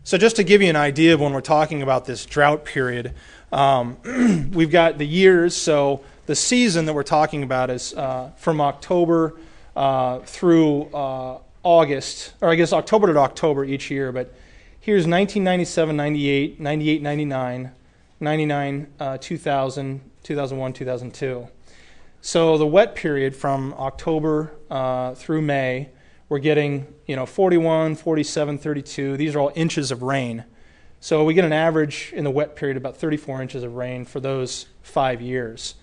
So just to give you an idea of when we're talking about this drought period, we've got the years. So the season that we're talking about is from October through August, or I guess October to October each year. But here's 1997, 98, 98, 99, 99, 2000, 2001, 2002. So the wet period from October through May, we're getting 41, 47, 32. These are all inches of rain. So we get an average in the wet period about 34 inches of rain for those 5 years.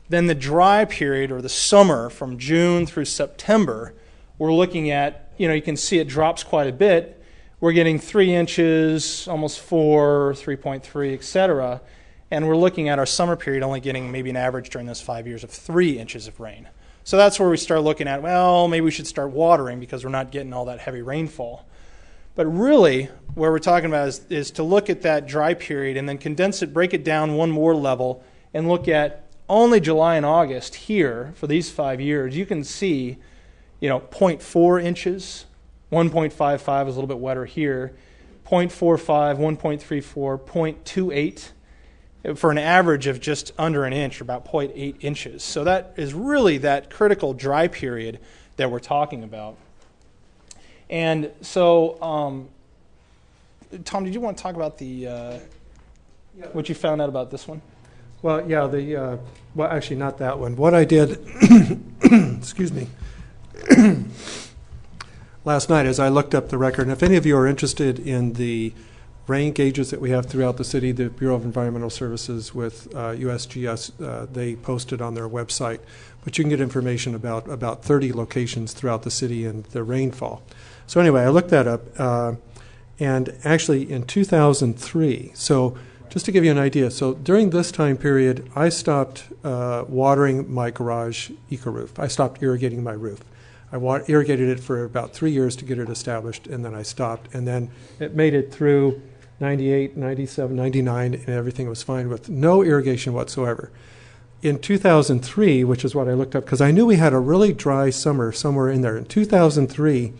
Then the dry period, or the summer, from June through September, we're looking at, you can see it drops quite a bit. We're getting 3 inches, almost 4, 3.3, etc. And we're looking at our summer period only getting maybe an average during those 5 years of 3 inches of rain. So that's where we start looking at, well, maybe we should start watering because we're not getting all that heavy rainfall. But really, what we're talking about is to look at that dry period and then condense it, break it down one more level, and look at only July and August here for these 5 years. You can see, 0.4 inches, 1.55 is a little bit wetter here, 0.45, 1.34, 0.28. For an average of just under an inch, or about 0.8 inches. So that is really that critical dry period that we're talking about. And so, Tom, did you want to talk about what you found out about this one? Well, yeah, well, actually not that one. What I did, excuse me, last night is I looked up the record, and if any of you are interested in the rain gauges that we have throughout the city, the Bureau of Environmental Services with USGS, they posted on their website. But you can get information about 30 locations throughout the city and the rainfall. So anyway, I looked that up, and actually in 2003, so just to give you an idea, so during this time period, I stopped watering my garage Ecoroof. I stopped irrigating my roof. I irrigated it for about 3 years to get it established, and then I stopped. And then it made it through 98, 97, 99, and everything was fine with no irrigation whatsoever. In 2003, which is what I looked up, because I knew we had a really dry summer somewhere in there. In 2003,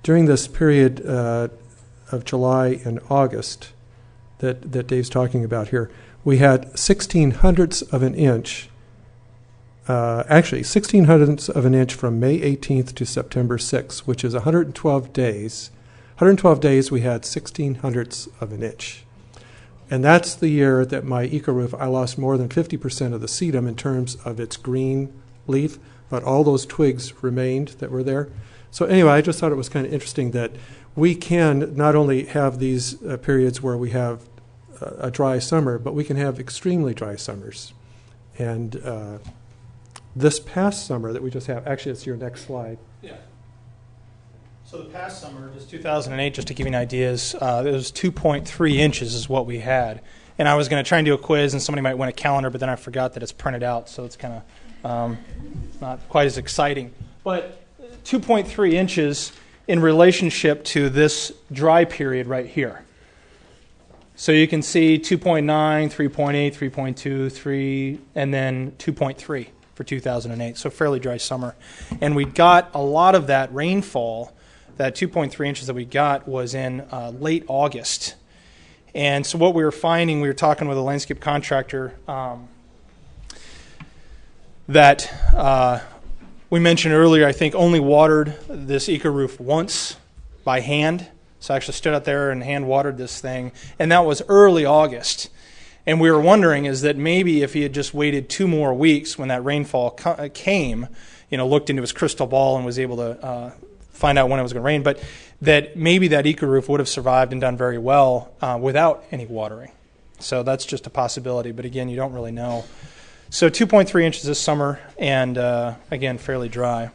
during this period of July and August that Dave's talking about here, we had 16/100ths of an inch. Actually, 16/100ths of an inch from May 18th to September 6th, which is 112 days. 112 days, we had 16/100ths of an inch. And that's the year that my Ecoroof, I lost more than 50% of the sedum in terms of its green leaf, but all those twigs remained that were there. So anyway, I just thought it was kind of interesting that we can not only have these periods where we have a dry summer, but we can have extremely dry summers. And this past summer that we just have, actually it's your next slide. Yeah. So the past summer, just 2008, just to give you an idea, it was 2.3 inches is what we had. And I was going to try and do a quiz, and somebody might win a calendar, but then I forgot that it's printed out, so it's kind of not quite as exciting. But 2.3 inches in relationship to this dry period right here. So you can see 2.9, 3.8, 3.2, 3, and then 2.3 for 2008. So fairly dry summer. And we got a lot of that rainfall. That 2.3 inches that we got was in late August. And so what we were finding, we were talking with a landscape contractor that we mentioned earlier, I think only watered this Ecoroof once by hand. So I actually stood out there and hand watered this thing, and that was early August. And we were wondering is that maybe if he had just waited 2 more weeks when that rainfall came, looked into his crystal ball and was able to find out when it was going to rain, but that maybe that Ecoroof would have survived and done very well without any watering. So that's just a possibility, but again, you don't really know. So 2.3 inches this summer, and again, fairly dry.